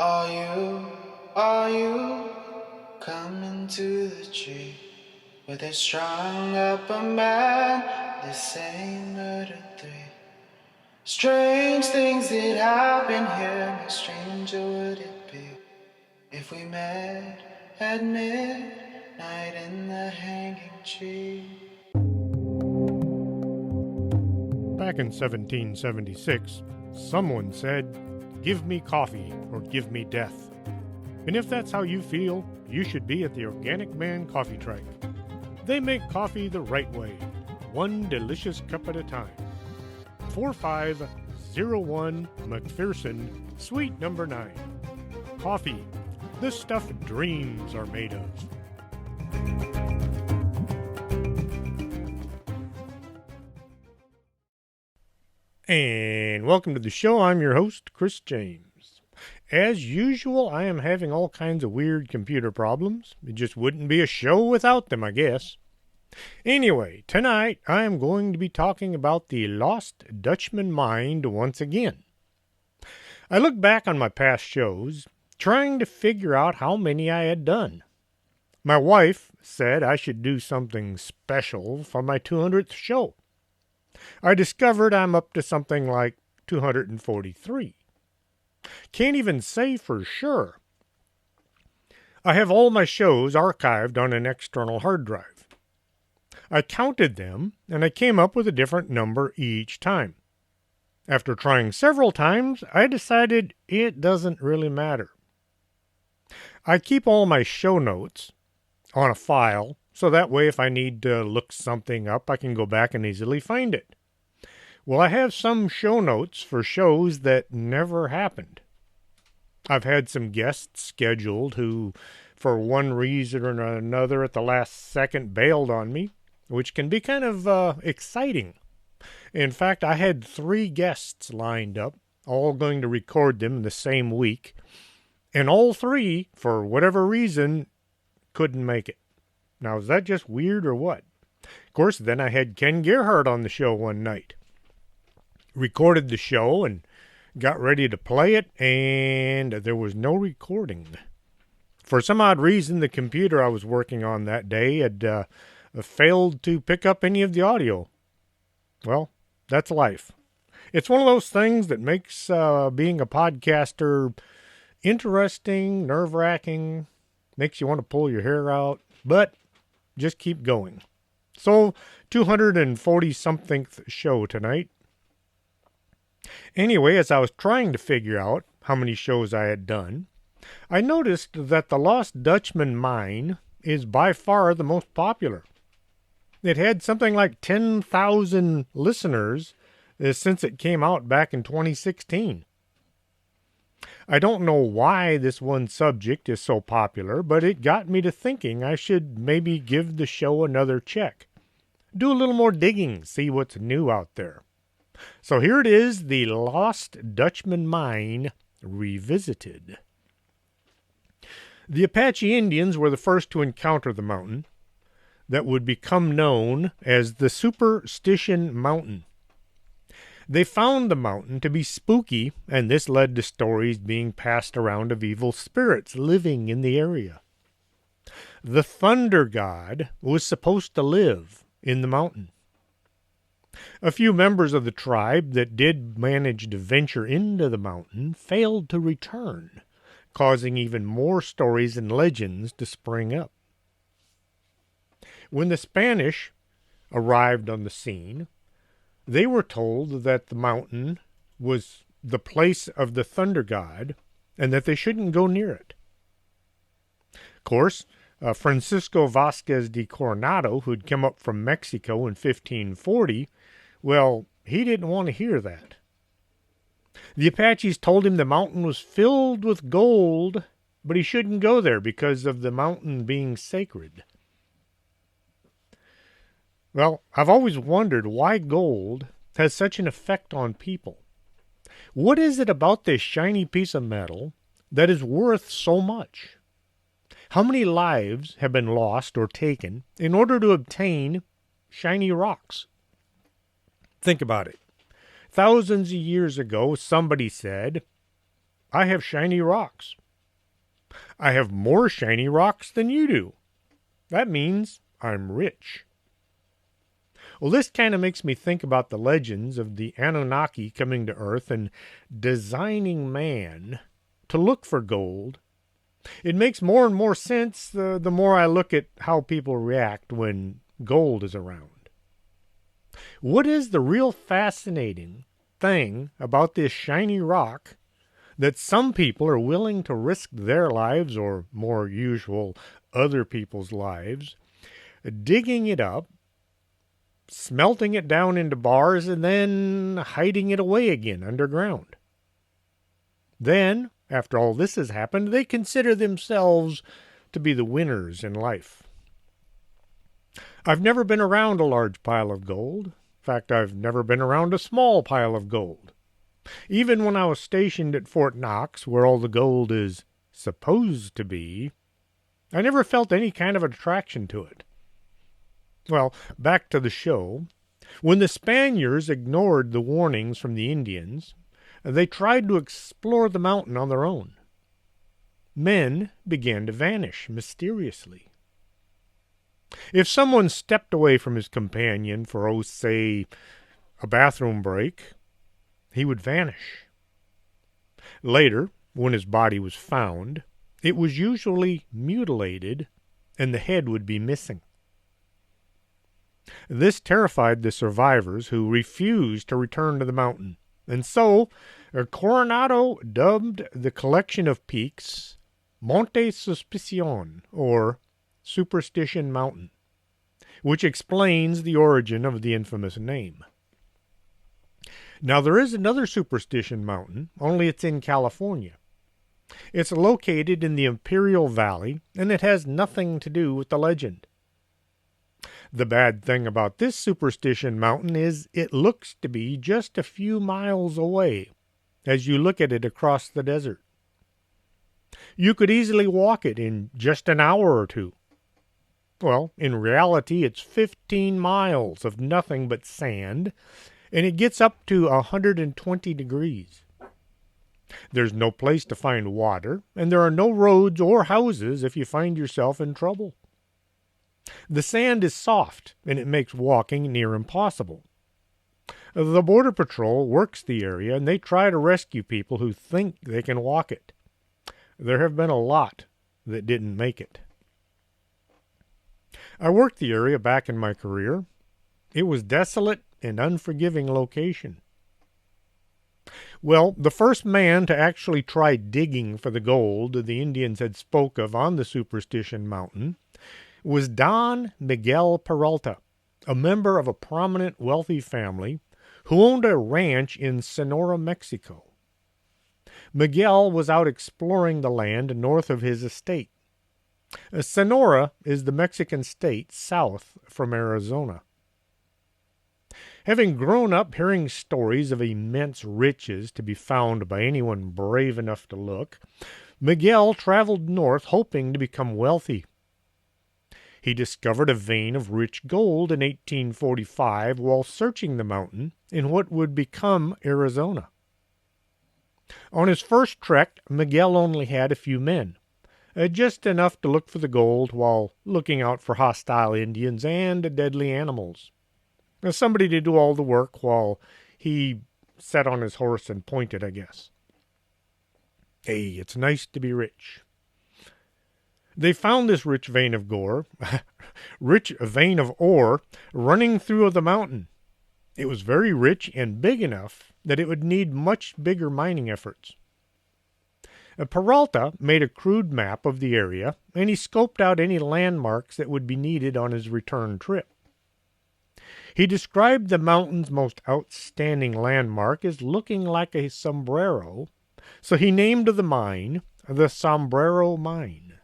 Are you coming to the tree where they strung up a man the same murder three? Strange things that happen here, how stranger would it be if we met at midnight in the hanging tree? Back in 1776, someone said, "Give me coffee or give me death." And if that's how you feel, you should be at the Organic Man Coffee Tribe. They make coffee the right way, one delicious cup at a time. 4501 McPherson, Suite Number 9. Coffee, the stuff dreams are made of. And welcome to the show. I'm your host, Chris James. As usual, I am having all kinds of weird computer problems. It just wouldn't be a show without them, I guess. Anyway, tonight I am going to be talking about the lost Dutchman mine once again. I look back on my past shows, trying to figure out how many I had done. My wife said I should do something special for my 200th show. I discovered I'm up to something like 243. Can't even say for sure. I have all my shows archived on an external hard drive. I counted them, and I came up with a different number each time. After trying several times, I decided it doesn't really matter. I keep all my show notes on a file, so that way if I need to look something up, I can go back and easily find it. Well, I have some show notes for shows that never happened. I've had some guests scheduled who, for one reason or another, at the last second bailed on me, which can be kind of exciting. In fact, I had 3 guests lined up, all going to record them in the same week, and all 3, for whatever reason, couldn't make it. Now, is that just weird or what? Of course, then I had Ken Gerhardt on the show one night. Recorded the show and got ready to play it, and there was no recording. For some odd reason, the computer I was working on that day had failed to pick up any of the audio. Well, that's life. It's one of those things that makes being a podcaster interesting, nerve-wracking, makes you want to pull your hair out, but just keep going. So, 240-somethingth show tonight. Anyway, as I was trying to figure out how many shows I had done, I noticed that the Lost Dutchman Mine is by far the most popular. It had something like 10,000 listeners since it came out back in 2016. I don't know why this one subject is so popular, but it got me to thinking I should maybe give the show another check. Do a little more digging, see what's new out there. So here it is, the Lost Dutchman Mine Revisited. The Apache Indians were the first to encounter the mountain that would become known as the Superstition Mountain. They found the mountain to be spooky, and this led to stories being passed around of evil spirits living in the area. The thunder god was supposed to live in the mountain. A few members of the tribe that did manage to venture into the mountain failed to return, causing even more stories and legends to spring up. When the Spanish arrived on the scene, they were told that the mountain was the place of the thunder god and that they shouldn't go near it. Of course, Francisco Vasquez de Coronado, who'd come up from Mexico in 1540, well, he didn't want to hear that. The Apaches told him the mountain was filled with gold, but he shouldn't go there because of the mountain being sacred. Well, I've always wondered why gold has such an effect on people. What is it about this shiny piece of metal that is worth so much? How many lives have been lost or taken in order to obtain shiny rocks? Think about it. Thousands of years ago, somebody said, I have shiny rocks. I have more shiny rocks than you do. That means I'm rich. Well, this kind of makes me think about the legends of the Anunnaki coming to Earth and designing man to look for gold. It makes more and more sense the more I look at how people react when gold is around. What is the real fascinating thing about this shiny rock that some people are willing to risk their lives, or more usual, other people's lives, digging it up, smelting it down into bars, and then hiding it away again underground? Then, after all this has happened, they consider themselves to be the winners in life. I've never been around a large pile of gold. In fact, I've never been around a small pile of gold. Even when I was stationed at Fort Knox, where all the gold is supposed to be, I never felt any kind of attraction to it. Well, back to the show. When the Spaniards ignored the warnings from the Indians, they tried to explore the mountain on their own. Men began to vanish mysteriously. If someone stepped away from his companion for, say, a bathroom break, he would vanish. Later, when his body was found, it was usually mutilated and the head would be missing. This terrified the survivors, who refused to return to the mountain, and so Coronado dubbed the collection of peaks Monte Suspicion, or Superstition Mountain, which explains the origin of the infamous name. Now, there is another Superstition Mountain, only it's in California. It's located in the Imperial Valley, and it has nothing to do with the legend. The bad thing about this Superstition Mountain is it looks to be just a few miles away as you look at it across the desert. You could easily walk it in just an hour or two. Well, in reality, it's 15 miles of nothing but sand, and it gets up to 120 degrees. There's no place to find water, and there are no roads or houses if you find yourself in trouble. The sand is soft, and it makes walking near impossible. The Border Patrol works the area, and they try to rescue people who think they can walk it. There have been a lot that didn't make it. I worked the area back in my career. It was desolate and unforgiving location. Well, the first man to actually try digging for the gold the Indians had spoke of on the Superstition Mountain was Don Miguel Peralta, a member of a prominent wealthy family who owned a ranch in Sonora, Mexico. Miguel was out exploring the land north of his estate. Sonora is the Mexican state south from Arizona. Having grown up hearing stories of immense riches to be found by anyone brave enough to look, Miguel traveled north hoping to become wealthy. He discovered a vein of rich gold in 1845 while searching the mountain in what would become Arizona. On his first trek, Miguel only had a few men, just enough to look for the gold while looking out for hostile Indians and deadly animals. Somebody to do all the work while he sat on his horse and pointed, I guess. Hey, it's nice to be rich. They found this rich vein of ore running through the mountain. It was very rich and big enough that it would need much bigger mining efforts. Peralta made a crude map of the area, and he scoped out any landmarks that would be needed on his return trip. He described the mountain's most outstanding landmark as looking like a sombrero, so he named the mine the Sombrero Mine.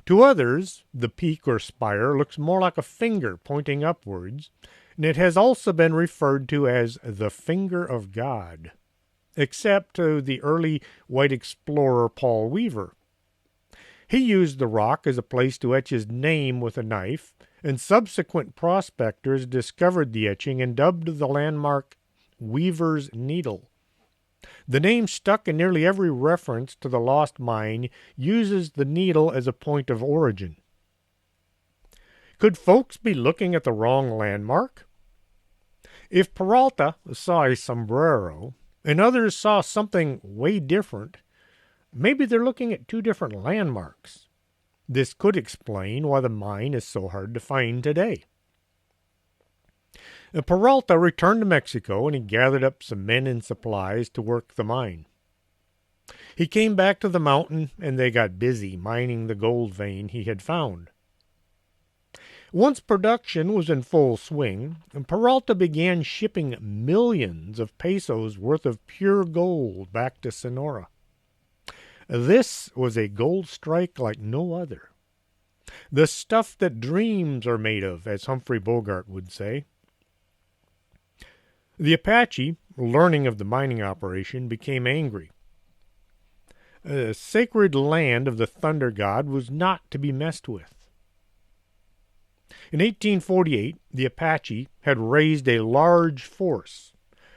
To others, the peak or spire looks more like a finger pointing upwards, and it has also been referred to as the Finger of God, except to the early white explorer Paul Weaver. He used the rock as a place to etch his name with a knife, and subsequent prospectors discovered the etching and dubbed the landmark Weaver's Needle. The name stuck in nearly every reference to the lost mine uses the needle as a point of origin. Could folks be looking at the wrong landmark? If Peralta saw a sombrero and others saw something way different, maybe they're looking at two different landmarks. This could explain why the mine is so hard to find today. Peralta returned to Mexico and he gathered up some men and supplies to work the mine. He came back to the mountain and they got busy mining the gold vein he had found. Once production was in full swing, Peralta began shipping millions of pesos worth of pure gold back to Sonora. This was a gold strike like no other. The stuff that dreams are made of, as Humphrey Bogart would say. The Apache, learning of the mining operation, became angry. The sacred land of the thunder god was not to be messed with. In 1848, the Apache had raised a large force.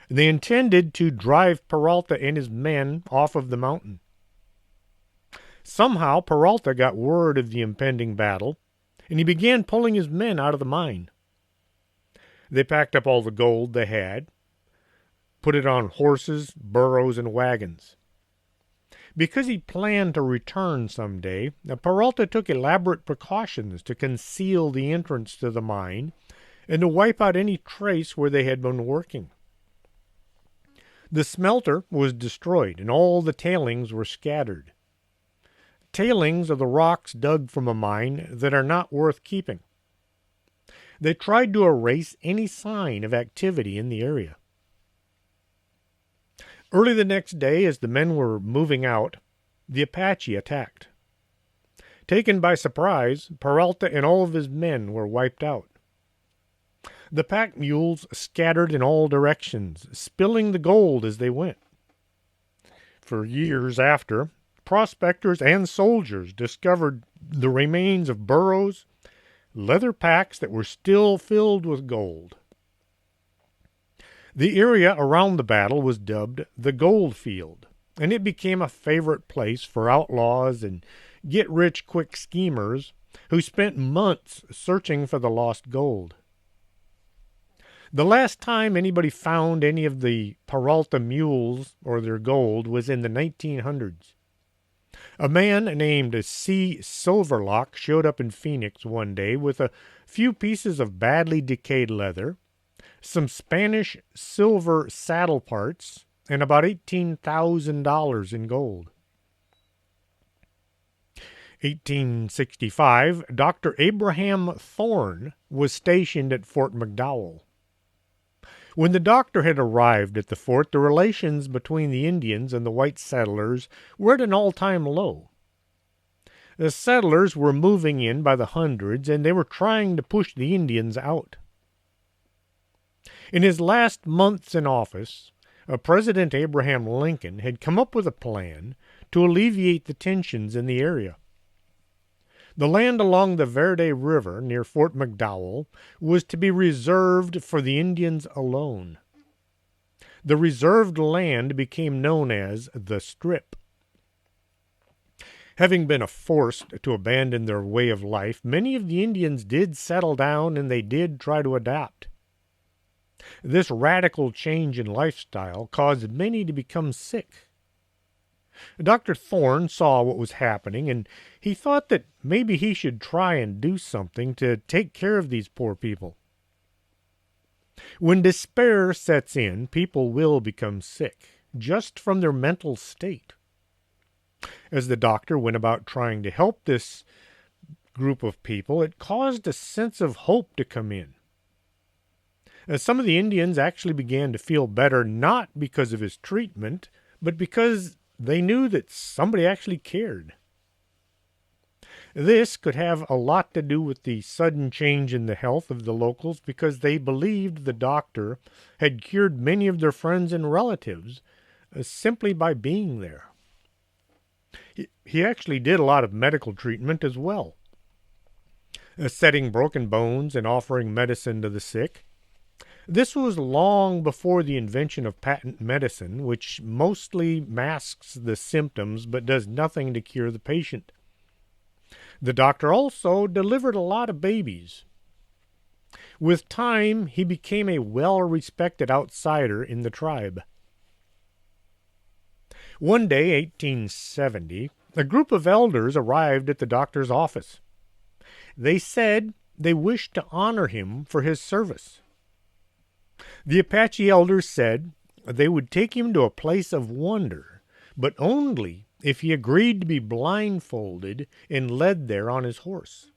They intended to drive Peralta and his men off of the mountain. Somehow Peralta got word of the impending battle, and he began pulling his men out of the mine. They packed up all the gold they had, put it on horses, burros, and wagons. Because he planned to return someday, Peralta took elaborate precautions to conceal the entrance to the mine and to wipe out any trace where they had been working. The smelter was destroyed, and all the tailings were scattered. Tailings are the rocks dug from a mine that are not worth keeping. They tried to erase any sign of activity in the area. Early the next day, as the men were moving out, the Apache attacked. Taken by surprise, Peralta and all of his men were wiped out. The pack mules scattered in all directions, spilling the gold as they went. For years after, prospectors and soldiers discovered the remains of burros, leather packs that were still filled with gold. The area around the battle was dubbed the Gold Field, and it became a favorite place for outlaws and get-rich-quick schemers who spent months searching for the lost gold. The last time anybody found any of the Peralta mules or their gold was in the 1900s. A man named C. Silverlock showed up in Phoenix one day with a few pieces of badly decayed leather, some Spanish silver saddle parts, and about $18,000 in gold. 1865, Dr. Abraham Thorne was stationed at Fort McDowell. When the doctor had arrived at the fort, the relations between the Indians and the white settlers were at an all-time low. The settlers were moving in by the hundreds, and they were trying to push the Indians out. In his last months in office, President Abraham Lincoln had come up with a plan to alleviate the tensions in the area. The land along the Verde River near Fort McDowell was to be reserved for the Indians alone. The reserved land became known as the Strip. Having been forced to abandon their way of life, many of the Indians did settle down and they did try to adapt. This radical change in lifestyle caused many to become sick. Dr. Thorne saw what was happening, and he thought that maybe he should try and do something to take care of these poor people. When despair sets in, people will become sick, just from their mental state. As the doctor went about trying to help this group of people, it caused a sense of hope to come in. Some of the Indians actually began to feel better, not because of his treatment, but because they knew that somebody actually cared. This could have a lot to do with the sudden change in the health of the locals because they believed the doctor had cured many of their friends and relatives simply by being there. He actually did a lot of medical treatment as well, setting broken bones and offering medicine to the sick. This was long before the invention of patent medicine, which mostly masks the symptoms but does nothing to cure the patient. The doctor also delivered a lot of babies. With time, he became a well-respected outsider in the tribe. One day, 1870, a group of elders arrived at the doctor's office. They said they wished to honor him for his service. The Apache elders said they would take him to a place of wonder, but only if he agreed to be blindfolded and led there on his horse.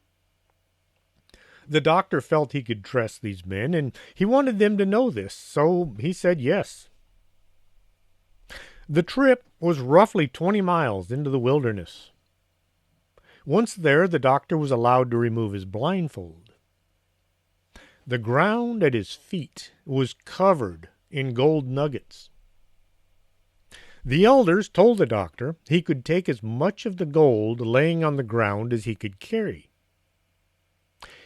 The doctor felt he could trust these men, and he wanted them to know this, so he said yes. The trip was roughly 20 miles into the wilderness. Once there, the doctor was allowed to remove his blindfold. The ground at his feet was covered in gold nuggets. The elders told the doctor he could take as much of the gold laying on the ground as he could carry.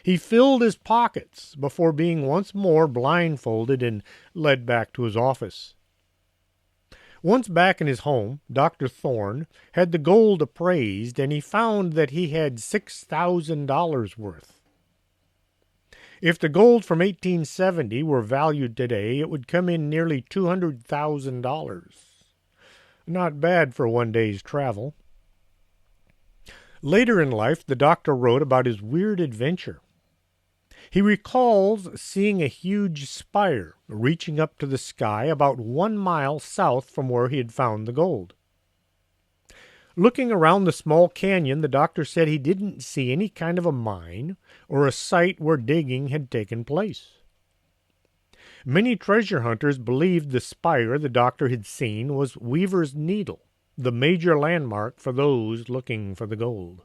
He filled his pockets before being once more blindfolded and led back to his office. Once back in his home, Dr. Thorne had the gold appraised, and he found that he had $6,000 worth. If the gold from 1870 were valued today, it would come in nearly $200,000. Not bad for one day's travel. Later in life, the doctor wrote about his weird adventure. He recalls seeing a huge spire reaching up to the sky about 1 mile south from where he had found the gold. Looking around the small canyon, the doctor said he didn't see any kind of a mine or a site where digging had taken place. Many treasure hunters believed the spire the doctor had seen was Weaver's Needle, the major landmark for those looking for the gold.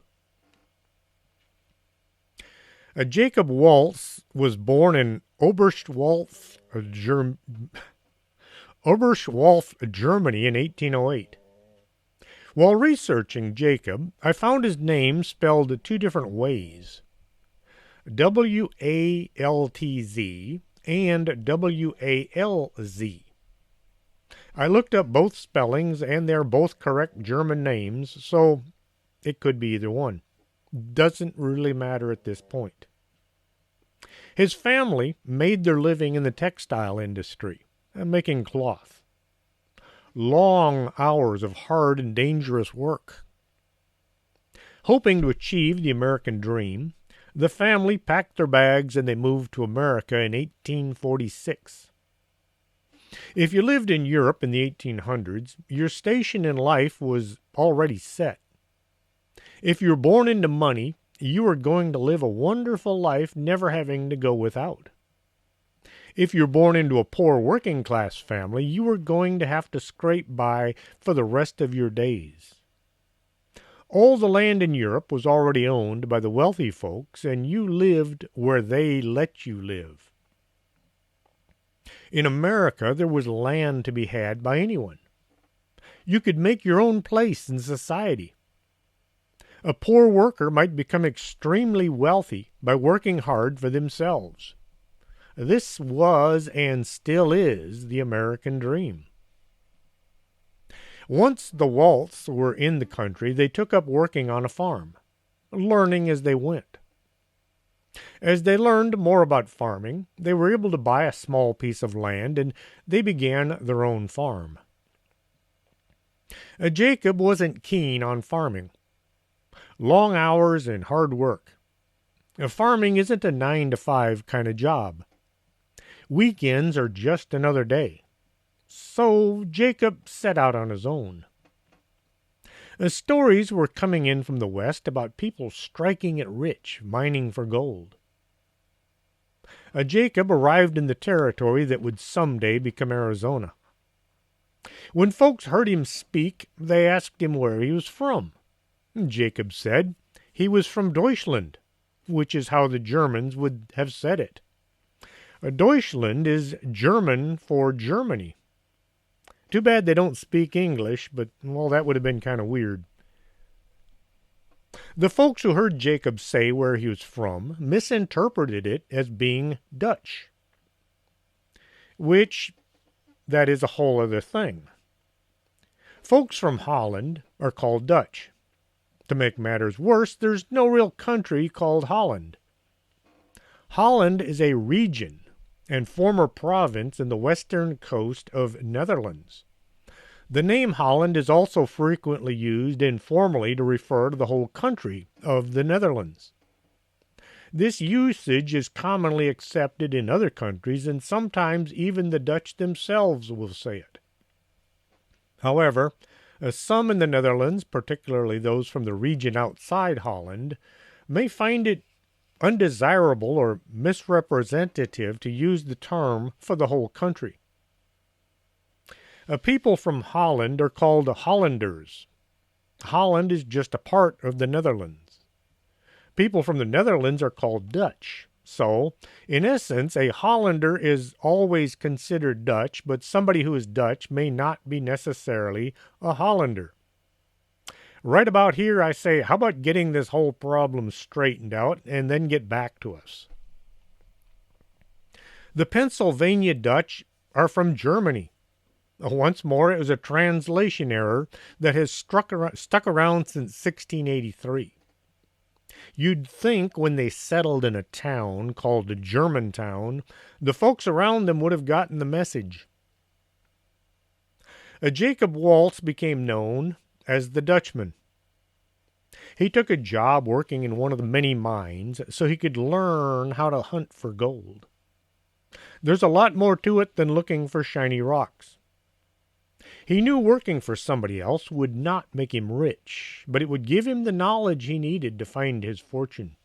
Jacob Waltz was born in Oberstwolf, Germany in 1808. While researching Jacob, I found his name spelled 2 different ways, W-A-L-T-Z and W-A-L-Z. I looked up both spellings, and they're both correct German names, so it could be either one. Doesn't really matter at this point. His family made their living in the textile industry, making cloth. Long hours of hard and dangerous work. Hoping to achieve the American dream, the family packed their bags and they moved to America in 1846. If you lived in Europe in the 1800s, your station in life was already set. If you were born into money, you were going to live a wonderful life, never having to go without. If you're born into a poor working-class family, you were going to have to scrape by for the rest of your days. All the land in Europe was already owned by the wealthy folks, and you lived where they let you live. In America, there was land to be had by anyone. You could make your own place in society. A poor worker might become extremely wealthy by working hard for themselves. This was and still is the American dream. Once the Waltz were in the country, they took up working on a farm, learning as they went. As they learned more about farming, they were able to buy a small piece of land, and they began their own farm. Jacob wasn't keen on farming. Long hours and hard work. Farming isn't a 9-to-5 kind of job. Weekends are just another day. So Jacob set out on his own. Stories were coming in from the West about people striking it rich, mining for gold. Jacob arrived in the territory that would someday become Arizona. When folks heard him speak, they asked him where he was from. Jacob said he was from Deutschland, which is how the Germans would have said it. Deutschland is German for Germany. Too bad they don't speak English, but, well, that would have been kind of weird. The folks who heard Jacob say where he was from misinterpreted it as being Dutch. which that is a whole other thing. Folks from Holland are called Dutch. To make matters worse, there's no real country called Holland. Holland is a region and former province in the western coast of Netherlands. The name Holland is also frequently used informally to refer to the whole country of the Netherlands. This usage is commonly accepted in other countries, and sometimes even the Dutch themselves will say it. However, some in the Netherlands, particularly those from the region outside Holland, may find it undesirable or misrepresentative to use the term for the whole country. People from Holland are called Hollanders. Holland is just a part of the Netherlands. People from the Netherlands are called Dutch. So, in essence, a Hollander is always considered Dutch, but somebody who is Dutch may not be necessarily a Hollander. Right about here, I say, how about getting this whole problem straightened out and then get back to us? The Pennsylvania Dutch are from Germany. Once more, it was a translation error that has stuck around since 1683. You'd think when they settled in a town called Germantown, the folks around them would have gotten the message. Jacob Waltz became known as the Dutchman. He took a job working in one of the many mines so he could learn how to hunt for gold. There's a lot more to it than looking for shiny rocks. He knew working for somebody else would not make him rich, but it would give him the knowledge he needed to find his fortune.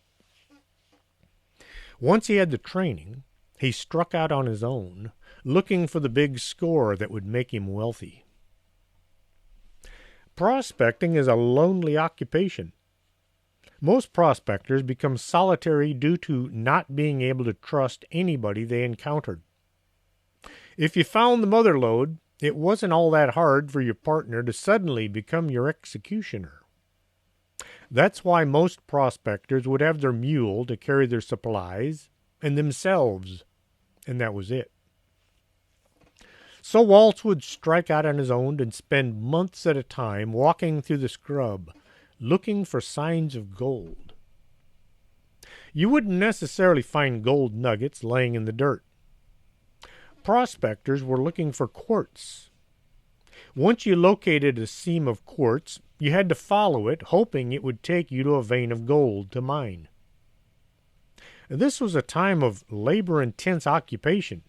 Once he had the training, he struck out on his own, looking for the big score that would make him wealthy. Prospecting is a lonely occupation. Most prospectors become solitary due to not being able to trust anybody they encountered. If you found the mother lode, it wasn't all that hard for your partner to suddenly become your executioner. That's why most prospectors would have their mule to carry their supplies and themselves, and that was it. So Waltz would strike out on his own and spend months at a time walking through the scrub, looking for signs of gold. You wouldn't necessarily find gold nuggets laying in the dirt. Prospectors were looking for quartz. Once you located a seam of quartz, you had to follow it, hoping it would take you to a vein of gold to mine. This was a time of labor-intense occupation.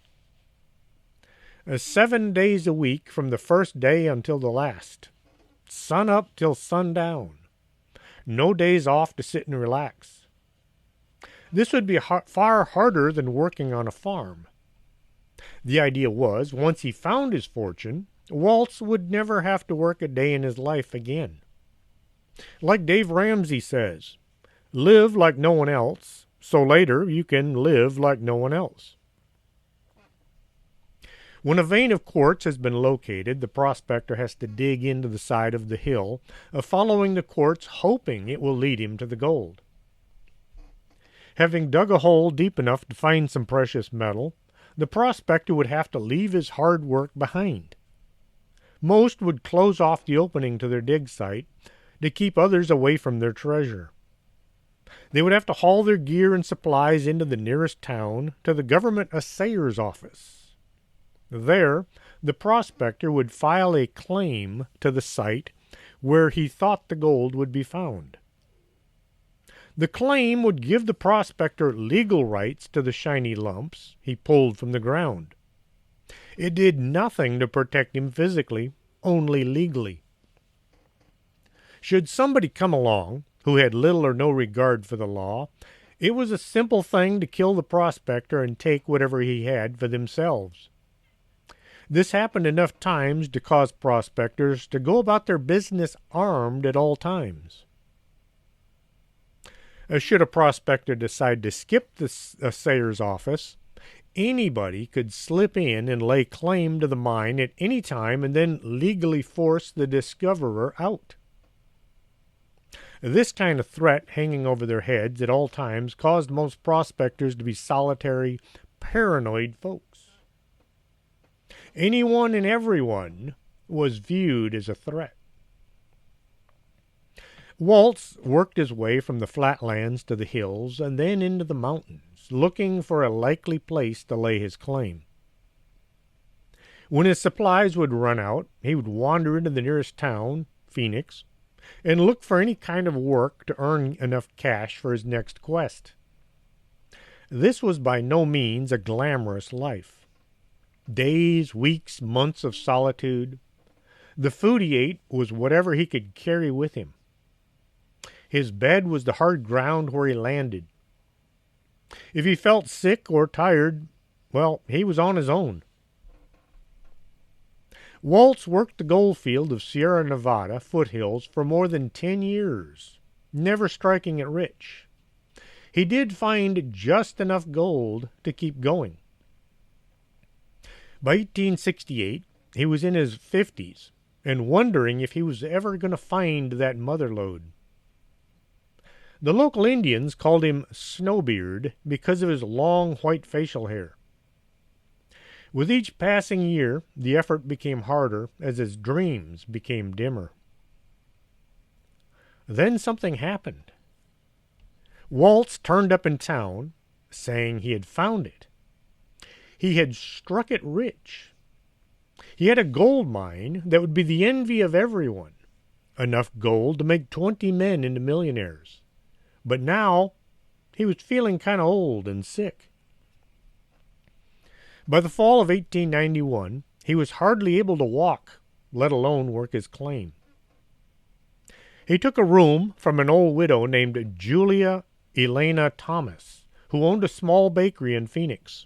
7 days a week from the first day until the last. Sun up till sundown. No days off to sit and relax. This would be far harder than working on a farm. The idea was, once he found his fortune, Waltz would never have to work a day in his life again. Like Dave Ramsey says, live like no one else, so later you can live like no one else. When a vein of quartz has been located, the prospector has to dig into the side of the hill, following the quartz, hoping it will lead him to the gold. Having dug a hole deep enough to find some precious metal, the prospector would have to leave his hard work behind. Most would close off the opening to their dig site to keep others away from their treasure. They would have to haul their gear and supplies into the nearest town to the government assayer's office. There, the prospector would file a claim to the site where he thought the gold would be found. The claim would give the prospector legal rights to the shiny lumps he pulled from the ground. It did nothing to protect him physically, only legally. Should somebody come along who had little or no regard for the law, it was a simple thing to kill the prospector and take whatever he had for themselves. This happened enough times to cause prospectors to go about their business armed at all times. Should a prospector decide to skip the assayer's office, anybody could slip in and lay claim to the mine at any time and then legally force the discoverer out. This kind of threat hanging over their heads at all times caused most prospectors to be solitary, paranoid folks. Anyone and everyone was viewed as a threat. Waltz worked his way from the flatlands to the hills and then into the mountains, looking for a likely place to lay his claim. When his supplies would run out, he would wander into the nearest town, Phoenix, and look for any kind of work to earn enough cash for his next quest. This was by no means a glamorous life. Days, weeks, months of solitude. The food he ate was whatever he could carry with him. His bed was the hard ground where he landed. If he felt sick or tired, well, he was on his own. Waltz worked the goldfield of Sierra Nevada foothills for more than 10 years, never striking it rich. He did find just enough gold to keep going. By 1868, he was in his 50s and wondering if he was ever going to find that mother lode. The local Indians called him Snowbeard because of his long white facial hair. With each passing year, the effort became harder as his dreams became dimmer. Then something happened. Waltz turned up in town, saying he had found it. He had struck it rich. He had a gold mine that would be the envy of everyone, enough gold to make 20 men into millionaires. But now he was feeling kind of old and sick. By the fall of 1891, he was hardly able to walk, let alone work his claim. He took a room from an old widow named Julia Elena Thomas, who owned a small bakery in Phoenix.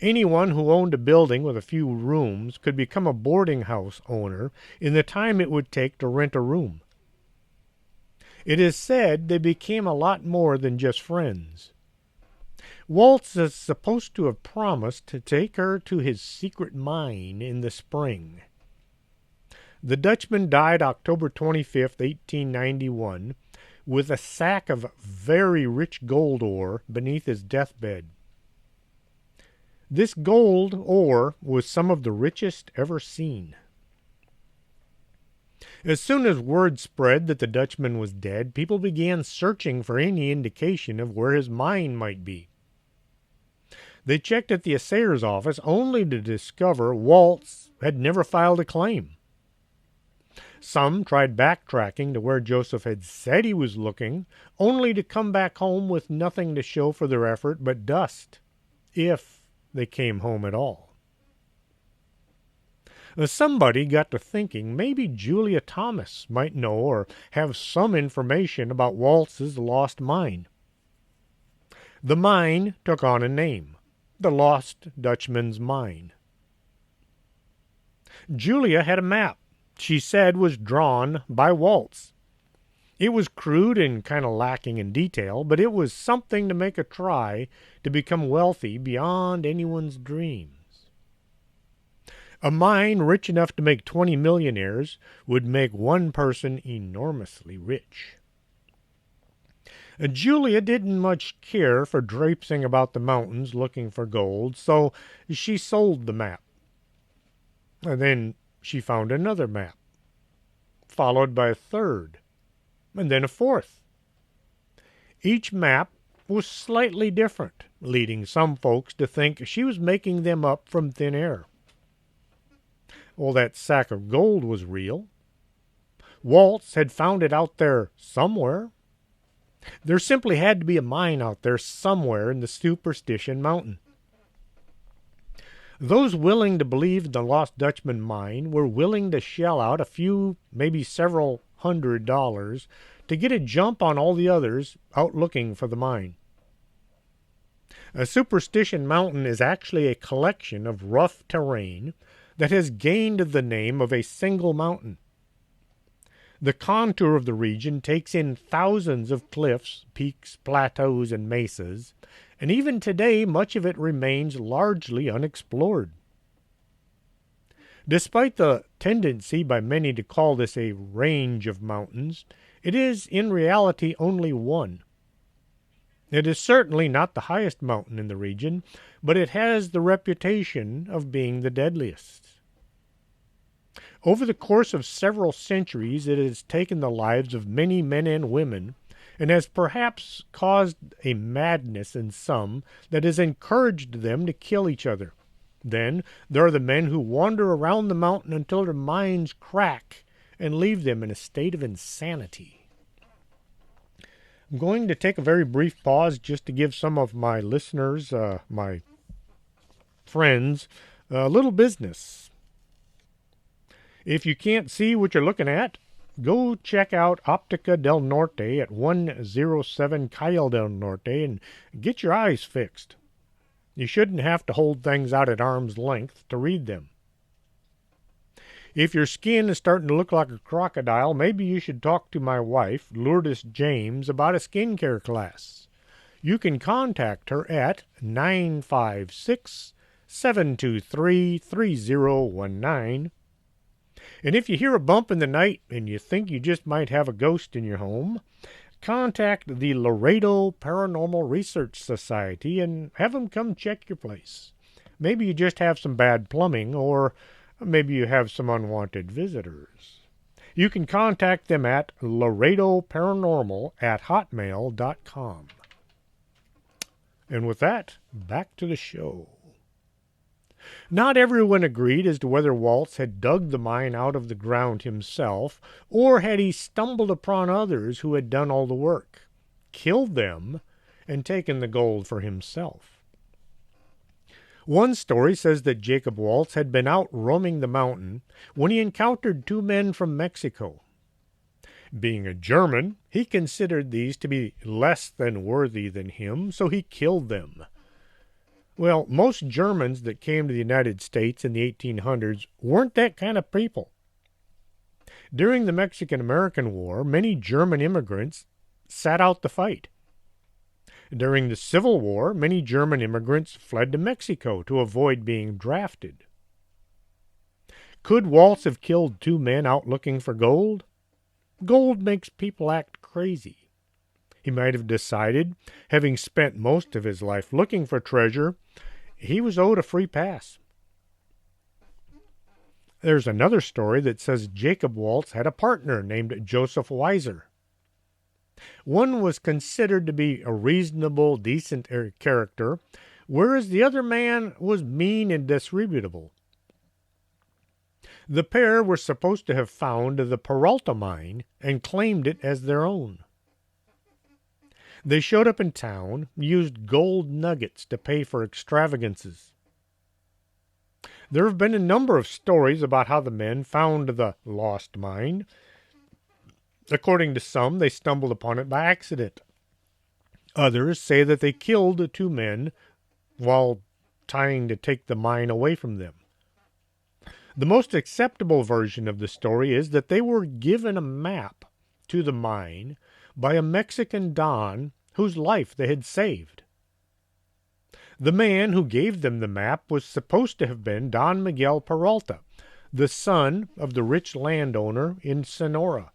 Anyone who owned a building with a few rooms could become a boarding house owner in the time it would take to rent a room. It is said they became a lot more than just friends. Waltz is supposed to have promised to take her to his secret mine in the spring. The Dutchman died October 25, 1891, with a sack of very rich gold ore beneath his deathbed. This gold ore was some of the richest ever seen. As soon as word spread that the Dutchman was dead, people began searching for any indication of where his mine might be. They checked at the assayer's office only to discover Waltz had never filed a claim. Some tried backtracking to where Joseph had said he was looking, only to come back home with nothing to show for their effort but dust, if they came home at all. Somebody got to thinking maybe Julia Thomas might know or have some information about Waltz's lost mine. The mine took on a name, the Lost Dutchman's Mine. Julia had a map she said was drawn by Waltz. It was crude and kind of lacking in detail, but it was something to make a try to become wealthy beyond anyone's dreams. A mine rich enough to make 20 millionaires would make one person enormously rich. Julia didn't much care for traipsing about the mountains looking for gold, so she sold the map. And then she found another map, followed by a third, and then a fourth. Each map was slightly different, leading some folks to think she was making them up from thin air. Well, that sack of gold was real. Waltz had found it out there somewhere. There simply had to be a mine out there somewhere in the Superstition Mountain. Those willing to believe in the Lost Dutchman mine were willing to shell out a few, maybe several $100 to get a jump on all the others out looking for the mine. Superstition Mountain is actually a collection of rough terrain that has gained the name of a single mountain. The contour of the region takes in thousands of cliffs, peaks, plateaus, and mesas, and even today much of it remains largely unexplored. Despite the tendency by many to call this a range of mountains, it is in reality only one. It is certainly not the highest mountain in the region, but it has the reputation of being the deadliest. Over the course of several centuries, it has taken the lives of many men and women, and has perhaps caused a madness in some that has encouraged them to kill each other. Then there are the men who wander around the mountain until their minds crack and leave them in a state of insanity. I'm going to take a very brief pause just to give some of my listeners, my friends, a little business. If you can't see what you're looking at, go check out Optica del Norte at 107 Calle del Norte and get your eyes fixed. You shouldn't have to hold things out at arm's length to read them. If your skin is starting to look like a crocodile, maybe you should talk to my wife, Lourdes James, about a skincare class. You can contact her at 956-723-3019. And if you hear a bump in the night and you think you just might have a ghost in your home, contact the Laredo Paranormal Research Society and have them come check your place. Maybe you just have some bad plumbing, or maybe you have some unwanted visitors. You can contact them at laredoparanormal@hotmail.com. And with that, back to the show. Not everyone agreed as to whether Waltz had dug the mine out of the ground himself, or had he stumbled upon others who had done all the work, killed them, and taken the gold for himself. One story says that Jacob Waltz had been out roaming the mountain when he encountered two men from Mexico. Being a German, he considered these to be less than worthy than him, so he killed them. Well, most Germans that came to the United States in the 1800s weren't that kind of people. During the Mexican-American War, many German immigrants sat out the fight. During the Civil War, many German immigrants fled to Mexico to avoid being drafted. Could Waltz have killed two men out looking for gold? Gold makes people act crazy. He might have decided, having spent most of his life looking for treasure, he was owed a free pass. There's another story that says Jacob Waltz had a partner named Joseph Weiser. One was considered to be a reasonable, decent character, whereas the other man was mean and disreputable. The pair were supposed to have found the Peralta Mine and claimed it as their own. They showed up in town, used gold nuggets to pay for extravagances. There have been a number of stories about how the men found the lost mine. According to some, they stumbled upon it by accident. Others say that they killed the two men while trying to take the mine away from them. The most acceptable version of the story is that they were given a map to the mine by a Mexican Don whose life they had saved. The man who gave them the map was supposed to have been Don Miguel Peralta, the son of the rich landowner in Sonora.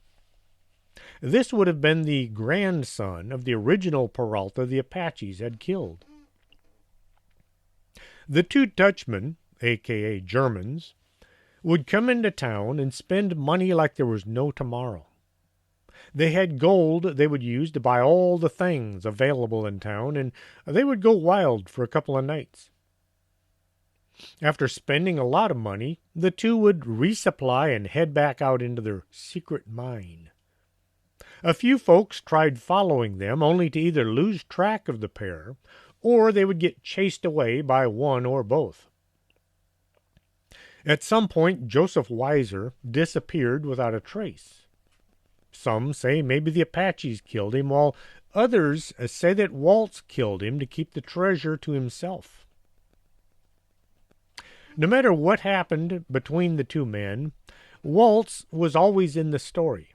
This would have been the grandson of the original Peralta the Apaches had killed. The two Dutchmen, a.k.a. Germans, would come into town and spend money like there was no tomorrow. They had gold they would use to buy all the things available in town, and they would go wild for a couple of nights. After spending a lot of money, the two would resupply and head back out into their secret mine. A few folks tried following them, only to either lose track of the pair, or they would get chased away by one or both. At some point, Joseph Weiser disappeared without a trace. Some say maybe the Apaches killed him, while others say that Waltz killed him to keep the treasure to himself. No matter what happened between the two men, Waltz was always in the story.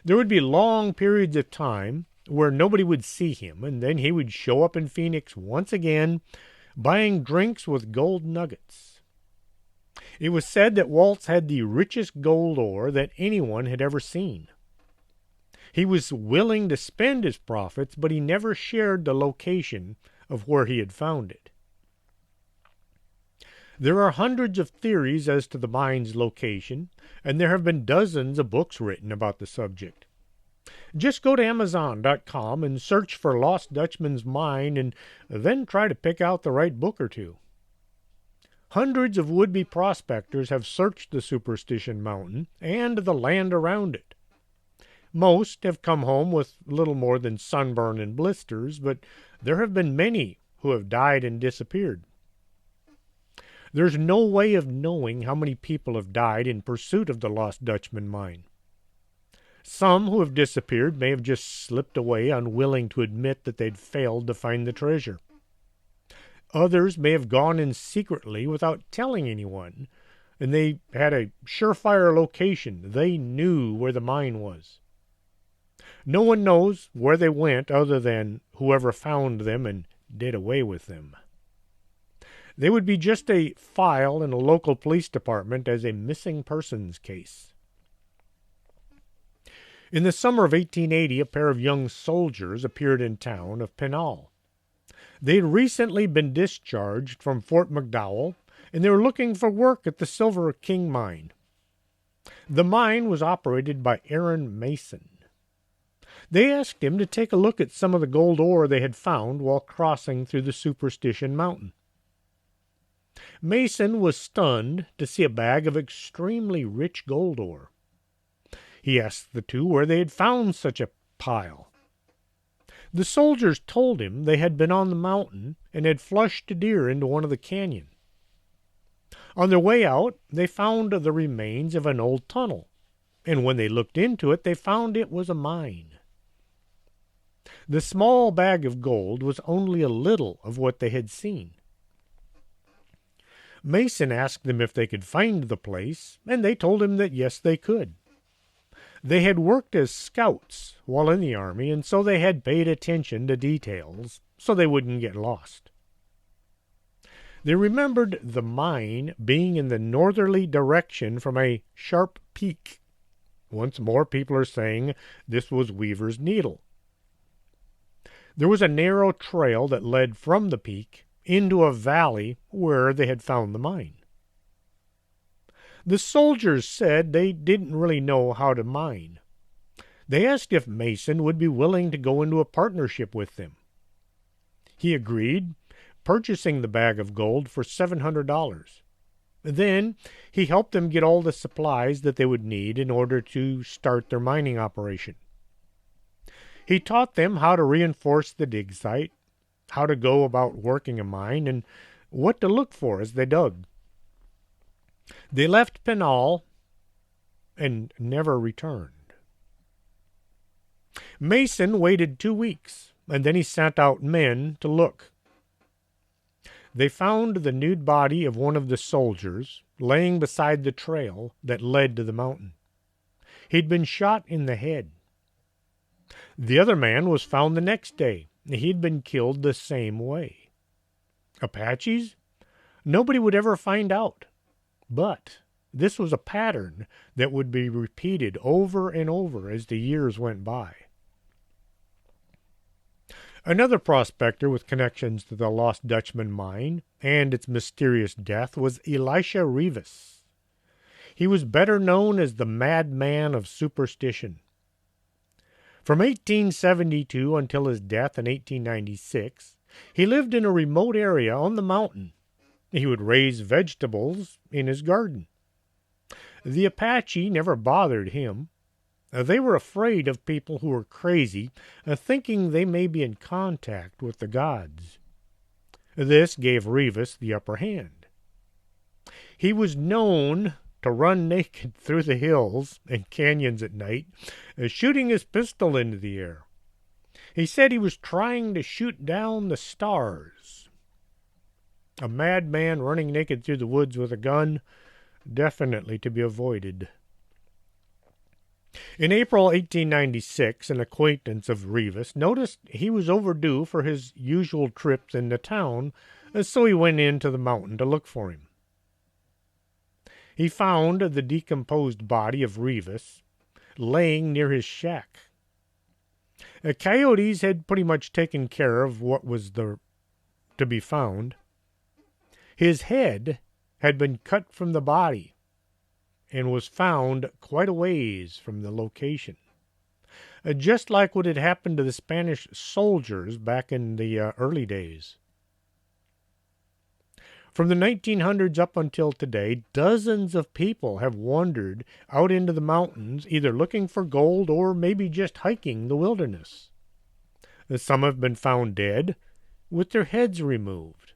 There would be long periods of time where nobody would see him, and then he would show up in Phoenix once again, buying drinks with gold nuggets. It was said that Waltz had the richest gold ore that anyone had ever seen. He was willing to spend his profits, but he never shared the location of where he had found it. There are hundreds of theories as to the mine's location, and there have been dozens of books written about the subject. Just go to Amazon.com and search for Lost Dutchman's Mine and then try to pick out the right book or two. Hundreds of would-be prospectors have searched the Superstition Mountain and the land around it. Most have come home with little more than sunburn and blisters, but there have been many who have died and disappeared. There's no way of knowing how many people have died in pursuit of the Lost Dutchman mine. Some who have disappeared may have just slipped away, unwilling to admit that they'd failed to find the treasure. Others may have gone in secretly without telling anyone, and they had a surefire location. They knew where the mine was. No one knows where they went other than whoever found them and did away with them. They would be just a file in a local police department as a missing persons case. In the summer of 1880, a pair of young soldiers appeared in town of Pinal. They had recently been discharged from Fort McDowell, and they were looking for work at the Silver King mine. The mine was operated by Aaron Mason. They asked him to take a look at some of the gold ore they had found while crossing through the Superstition Mountain. Mason was stunned to see a bag of extremely rich gold ore. He asked the two where they had found such a pile. The soldiers told him they had been on the mountain and had flushed a deer into one of the canyon. On their way out, they found the remains of an old tunnel, and when they looked into it, they found it was a mine. The small bag of gold was only a little of what they had seen. Mason asked them if they could find the place, and they told him that yes, they could. They had worked as scouts while in the army, and so they had paid attention to details so they wouldn't get lost. They remembered the mine being in the northerly direction from a sharp peak. Once more, people are saying this was Weaver's Needle. There was a narrow trail that led from the peak into a valley where they had found the mine. The soldiers said they didn't really know how to mine. They asked if Mason would be willing to go into a partnership with them. He agreed, purchasing the bag of gold for $700. Then he helped them get all the supplies that they would need in order to start their mining operation. He taught them how to reinforce the dig site, how to go about working a mine, and what to look for as they dug. They left Pinal and never returned. Mason waited 2 weeks, and then he sent out men to look. They found the nude body of one of the soldiers laying beside the trail that led to the mountain. He'd been shot in the head. The other man was found the next day. He'd been killed the same way. Apaches? Nobody would ever find out. But this was a pattern that would be repeated over and over as the years went by. Another prospector with connections to the Lost Dutchman mine and its mysterious death was Elisha Rivas. He was better known as the Madman of Superstition. From 1872 until his death in 1896, he lived in a remote area on the mountain. He would raise vegetables in his garden. The Apache never bothered him. They were afraid of people who were crazy, thinking they may be in contact with the gods. This gave Rivas the upper hand. He was known to run naked through the hills and canyons at night, shooting his pistol into the air. He said he was trying to shoot down the stars. A madman running naked through the woods with a gun, definitely to be avoided. In April 1896, an acquaintance of Rivas noticed he was overdue for his usual trips into town, so he went into the mountain to look for him. He found the decomposed body of Rivas laying near his shack. The coyotes had pretty much taken care of what was to be found. His head had been cut from the body and was found quite a ways from the location. Just like what had happened to the Spanish soldiers back in the early days. From the 1900s up until today, dozens of people have wandered out into the mountains, either looking for gold or maybe just hiking the wilderness. Some have been found dead, with their heads removed,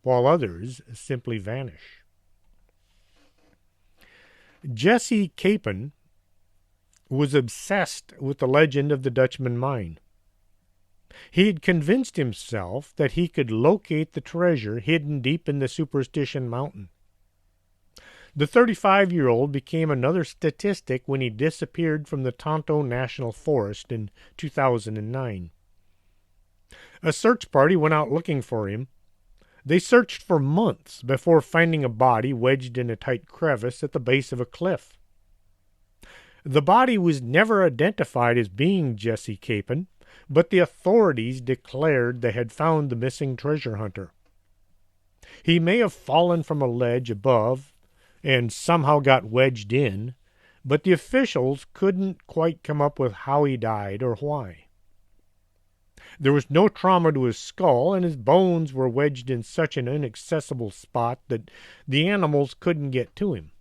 while others simply vanish. Jesse Capon was obsessed with the legend of the Dutchman mine. He had convinced himself that he could locate the treasure hidden deep in the Superstition Mountain. The 35-year-old became another statistic when he disappeared from the Tonto National Forest in 2009. A search party went out looking for him. They searched for months before finding a body wedged in a tight crevice at the base of a cliff. The body was never identified as being Jesse Capon, but the authorities declared they had found the missing treasure hunter. He may have fallen from a ledge above and somehow got wedged in, but the officials couldn't quite come up with how he died or why. There was no trauma to his skull, and his bones were wedged in such an inaccessible spot that the animals couldn't get to him.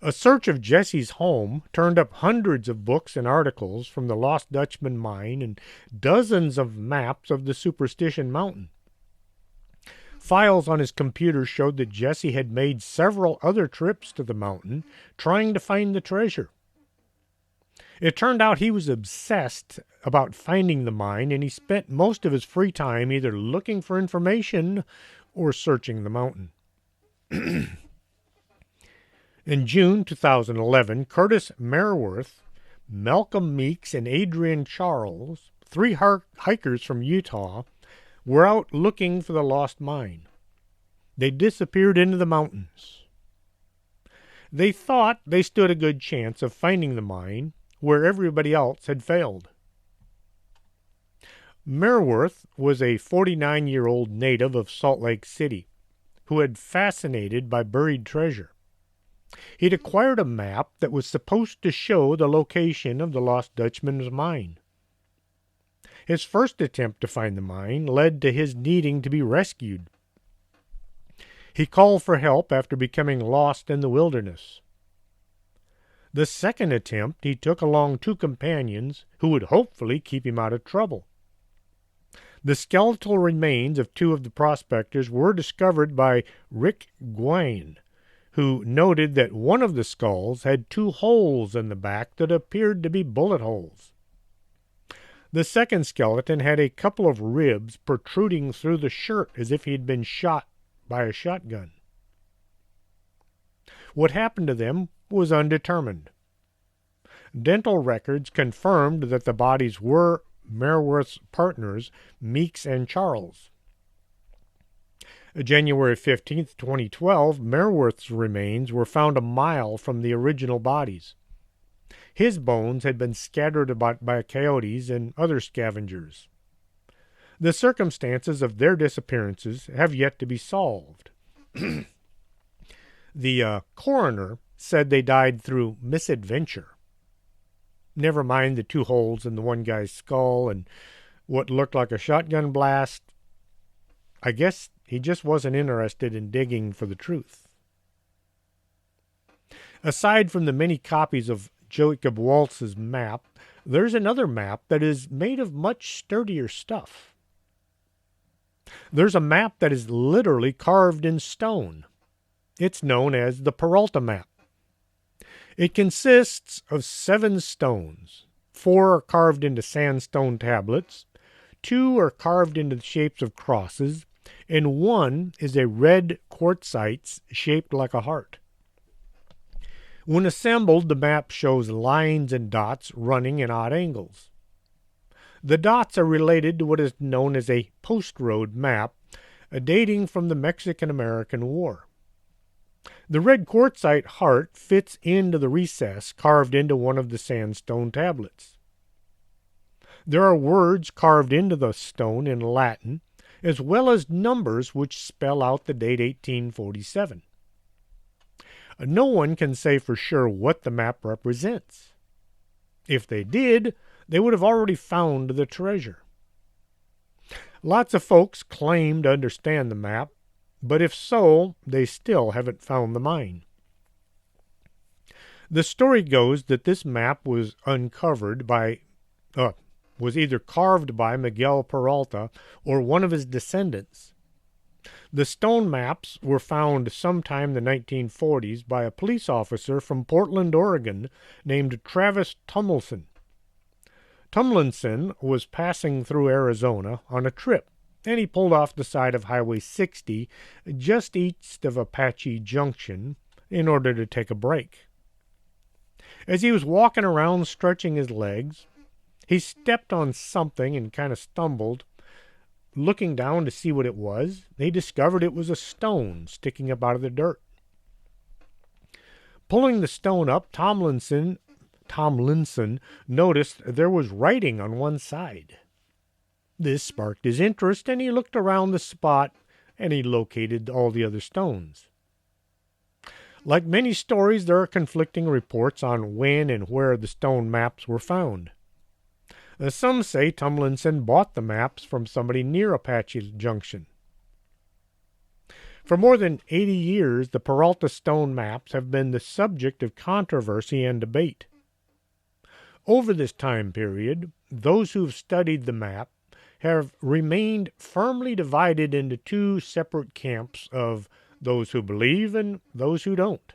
A search of Jesse's home turned up hundreds of books and articles from the Lost Dutchman mine and dozens of maps of the Superstition Mountain. Files on his computer showed that Jesse had made several other trips to the mountain trying to find the treasure. It turned out he was obsessed about finding the mine, and he spent most of his free time either looking for information or searching the mountain. In June 2011, Curtis Merworth, Malcolm Meeks, and Adrian Charles, three hikers from Utah, were out looking for the lost mine. They disappeared into the mountains. They thought they stood a good chance of finding the mine where everybody else had failed. Merworth was a 49-year-old native of Salt Lake City who had fascinated by buried treasure. He'd acquired a map that was supposed to show the location of the Lost Dutchman's mine. His first attempt to find the mine led to his needing to be rescued. He called for help after becoming lost in the wilderness. The second attempt, he took along two companions who would hopefully keep him out of trouble. The skeletal remains of two of the prospectors were discovered by Rick Gwynne, who noted that one of the skulls had two holes in the back that appeared to be bullet holes. The second skeleton had a couple of ribs protruding through the shirt as if he had been shot by a shotgun. What happened to them was undetermined. Dental records confirmed that the bodies were Merworth's partners, Meeks and Charles. January 15, 2012, Merworth's remains were found a mile from the original bodies. His bones had been scattered about by coyotes and other scavengers. The circumstances of their disappearances have yet to be solved. The coroner said they died through misadventure. Never mind the two holes in the one guy's skull and what looked like a shotgun blast. I guess he just wasn't interested in digging for the truth. Aside from the many copies of Jacob Waltz's map, there's another map that is made of much sturdier stuff. There's a map that is literally carved in stone. It's known as the Peralta Map. It consists of 7 stones. 4 are carved into sandstone tablets, 2 are carved into the shapes of crosses, and 1 is a red quartzite shaped like a heart. When assembled, the map shows lines and dots running in odd angles. The dots are related to what is known as a post-road map, dating from the Mexican-American War. The red quartzite heart fits into the recess carved into one of the sandstone tablets. There are words carved into the stone in Latin, as well as numbers which spell out the date 1847. No one can say for sure what the map represents. If they did, they would have already found the treasure. Lots of folks claim to understand the map, but if so, they still haven't found the mine. The story goes that this map was was either carved by Miguel Peralta or one of his descendants. The stone maps were found sometime in the 1940s by a police officer from Portland, Oregon, named Travis Tumlinson. Tumlinson was passing through Arizona on a trip, and he pulled off the side of Highway 60 just east of Apache Junction in order to take a break. As he was walking around stretching his legs, he stepped on something and kind of stumbled. Looking down to see what it was, he discovered it was a stone sticking up out of the dirt. Pulling the stone up, Tomlinson noticed there was writing on one side. This sparked his interest, and he looked around the spot, and he located all the other stones. Like many stories, there are conflicting reports on when and where the stone maps were found. Some say Tumlinson bought the maps from somebody near Apache Junction. For more than 80 years, the Peralta Stone maps have been the subject of controversy and debate. Over this time period, those who have studied the map have remained firmly divided into two separate camps of those who believe and those who don't.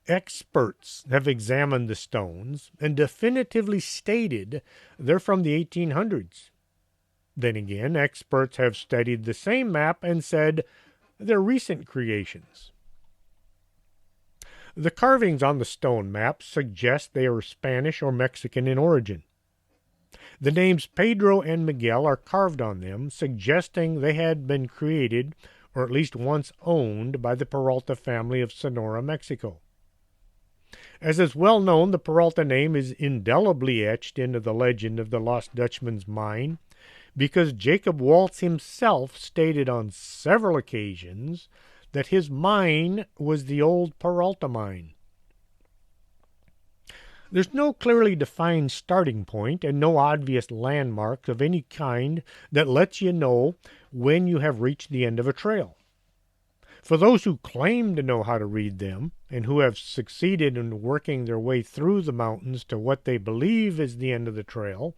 Experts have examined the stones and definitively stated they're from the 1800s. Then again, experts have studied the same map and said they're recent creations. The carvings on the stone maps suggest they are Spanish or Mexican in origin. The names Pedro and Miguel are carved on them, suggesting they had been created, or at least once owned, by the Peralta family of Sonora, Mexico. As is well known, the Peralta name is indelibly etched into the legend of the lost Dutchman's mine, because Jacob Waltz himself stated on several occasions that his mine was the old Peralta Mine. There's no clearly defined starting point and no obvious landmarks of any kind that lets you know when you have reached the end of a trail. For those who claim to know how to read them, and who have succeeded in working their way through the mountains to what they believe is the end of the trail,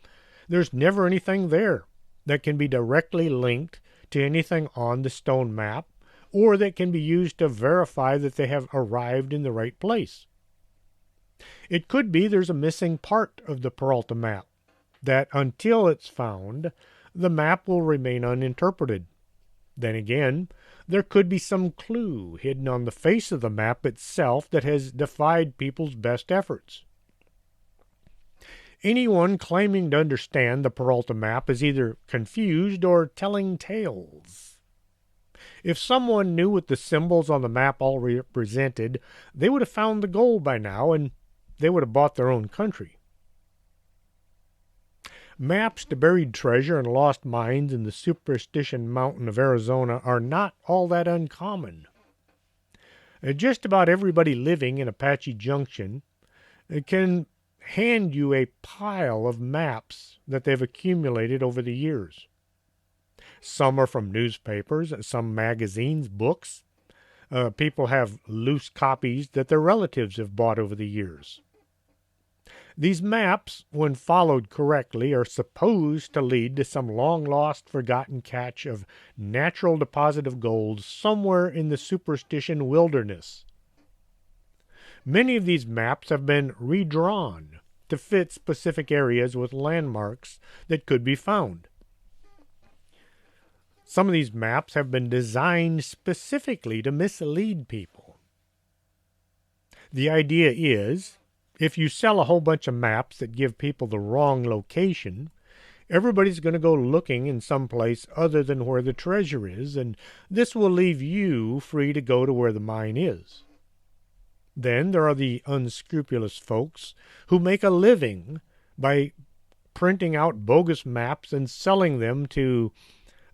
there's never anything there that can be directly linked to anything on the stone map, or that can be used to verify that they have arrived in the right place. It could be there's a missing part of the Peralta map, that until it's found, the map will remain uninterpreted. Then again, there could be some clue hidden on the face of the map itself that has defied people's best efforts. Anyone claiming to understand the Peralta map is either confused or telling tales. If someone knew what the symbols on the map all represented, they would have found the gold by now, and they would have bought their own country. Maps to buried treasure and lost mines in the Superstition Mountain of Arizona are not all that uncommon. Just about everybody living in Apache Junction can hand you a pile of maps that they've accumulated over the years. Some are from newspapers, some magazines, books. People have loose copies that their relatives have bought over the years. These maps, when followed correctly, are supposed to lead to some long-lost, forgotten catch of natural deposit of gold somewhere in the Superstition wilderness. Many of these maps have been redrawn to fit specific areas with landmarks that could be found. Some of these maps have been designed specifically to mislead people. The idea is, if you sell a whole bunch of maps that give people the wrong location, everybody's going to go looking in some place other than where the treasure is, and this will leave you free to go to where the mine is. Then there are the unscrupulous folks who make a living by printing out bogus maps and selling them to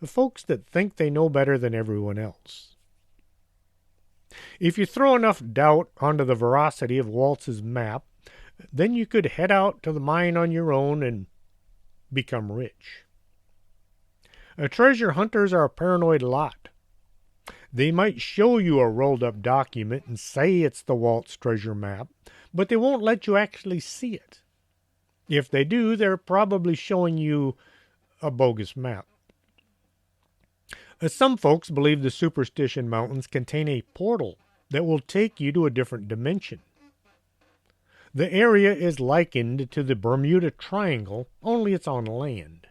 folks that think they know better than everyone else. If you throw enough doubt onto the veracity of Waltz's map, then you could head out to the mine on your own and become rich. Treasure hunters are a paranoid lot. They might show you a rolled-up document and say it's the Waltz treasure map, but they won't let you actually see it. If they do, they're probably showing you a bogus map. Some folks believe the Superstition Mountains contain a portal that will take you to a different dimension. The area is likened to the Bermuda Triangle, only it's on land.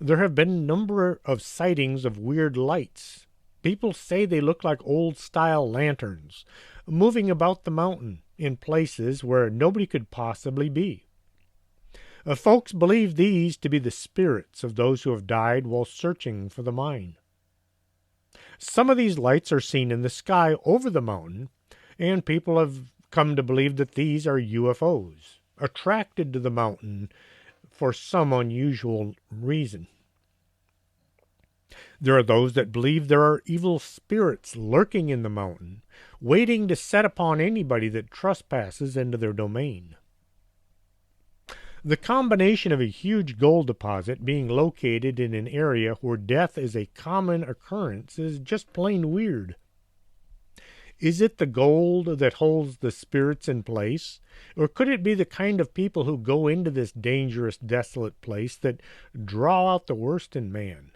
There have been a number of sightings of weird lights. People say they look like old-style lanterns, moving about the mountain in places where nobody could possibly be. Folks believe these to be the spirits of those who have died while searching for the mine. Some of these lights are seen in the sky over the mountain, and people have come to believe that these are UFOs, attracted to the mountain for some unusual reason. There are those that believe there are evil spirits lurking in the mountain, waiting to set upon anybody that trespasses into their domain. The combination of a huge gold deposit being located in an area where death is a common occurrence is just plain weird. Is it the gold that holds the spirits in place, or could it be the kind of people who go into this dangerous, desolate place that draw out the worst in man?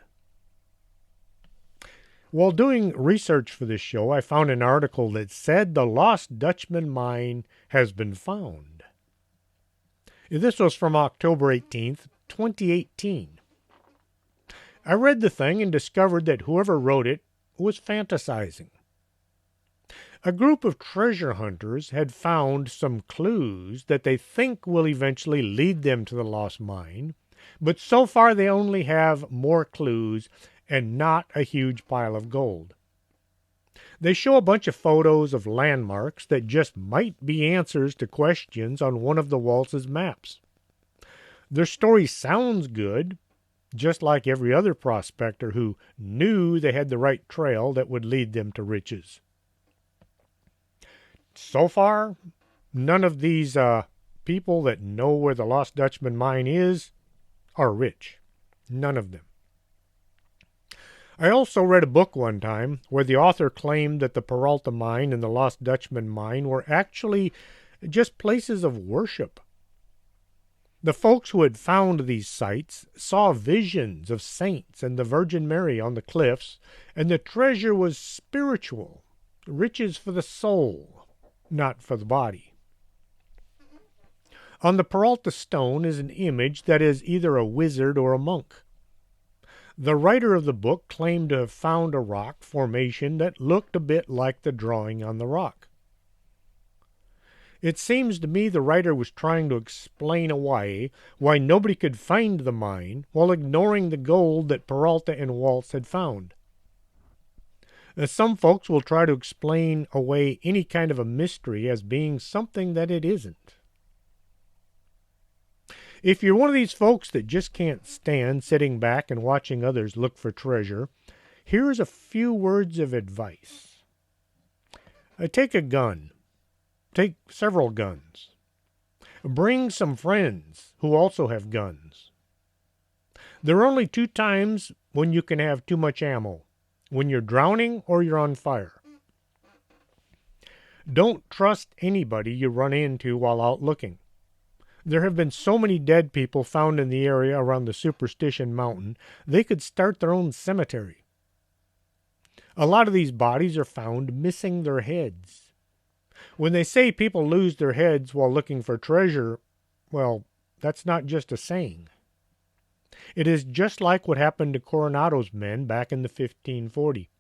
While doing research for this show, I found an article that said the lost Dutchman mine has been found. This was from October 18th, 2018. I read the thing and discovered that whoever wrote it was fantasizing. A group of treasure hunters had found some clues that they think will eventually lead them to the lost mine, but so far they only have more clues and not a huge pile of gold. They show a bunch of photos of landmarks that just might be answers to questions on one of the Waltz's maps. Their story sounds good, just like every other prospector who knew they had the right trail that would lead them to riches. So far, none of these people that know where the lost Dutchman mine is are rich. None of them. I also read a book one time where the author claimed that the Peralta Mine and the lost Dutchman mine were actually just places of worship. The folks who had found these sites saw visions of saints and the Virgin Mary on the cliffs, and the treasure was spiritual, riches for the soul, not for the body. On the Peralta Stone is an image that is either a wizard or a monk. The writer of the book claimed to have found a rock formation that looked a bit like the drawing on the rock. It seems to me the writer was trying to explain away why nobody could find the mine while ignoring the gold that Peralta and Waltz had found. Some folks will try to explain away any kind of a mystery as being something that it isn't. If you're one of these folks that just can't stand sitting back and watching others look for treasure, here's a few words of advice. Take a gun. Take several guns. Bring some friends who also have guns. There are only 2 times when you can have too much ammo: when you're drowning or you're on fire. Don't trust anybody you run into while out looking. There have been so many dead people found in the area around the Superstition Mountain, they could start their own cemetery. A lot of these bodies are found missing their heads. When they say people lose their heads while looking for treasure, well, that's not just a saying. It is just like what happened to Coronado's men back in the 1540.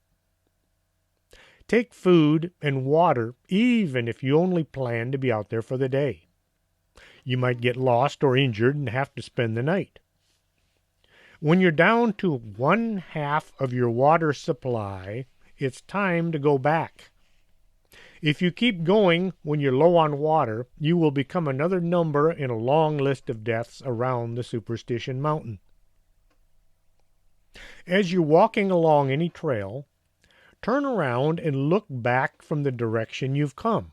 Take food and water even if you only plan to be out there for the day. You might get lost or injured and have to spend the night. When you're down to 1/2 of your water supply, it's time to go back. If you keep going when you're low on water, you will become another number in a long list of deaths around the Superstition Mountain. As you're walking along any trail, turn around and look back from the direction you've come.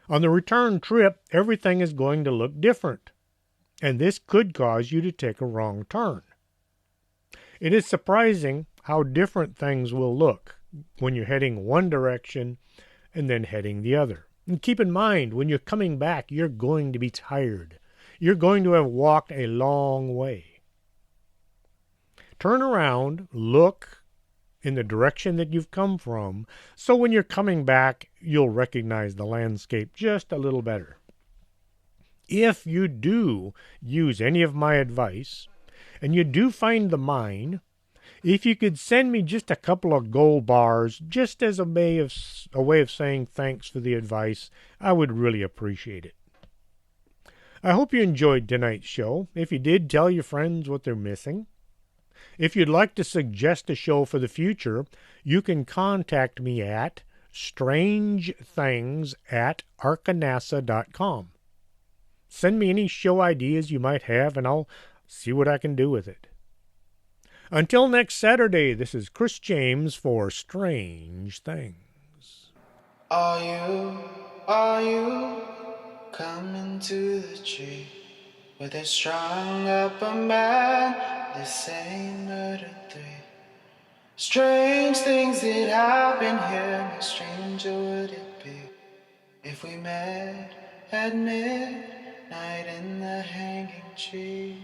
On the return trip, everything is going to look different, and this could cause you to take a wrong turn. It is surprising how different things will look when you're heading one direction and then heading the other. And keep in mind, when you're coming back, you're going to be tired. You're going to have walked a long way. Turn around, look in the direction that you've come from, so when you're coming back, you'll recognize the landscape just a little better. If you do use any of my advice, and you do find the mine, if you could send me just a couple of gold bars, just as a way of saying thanks for the advice, I would really appreciate it. I hope you enjoyed tonight's show. If you did, tell your friends what they're missing. If you'd like to suggest a show for the future, you can contact me at strangethings@arkanasa.com. Send me any show ideas you might have, and I'll see what I can do with it. Until next Saturday, this is Chris James for Strange Things. Are you coming to the tree where they strung up a man, they say murder 3? Strange things that happen here, how stranger would it be if we met at midnight in the hanging tree?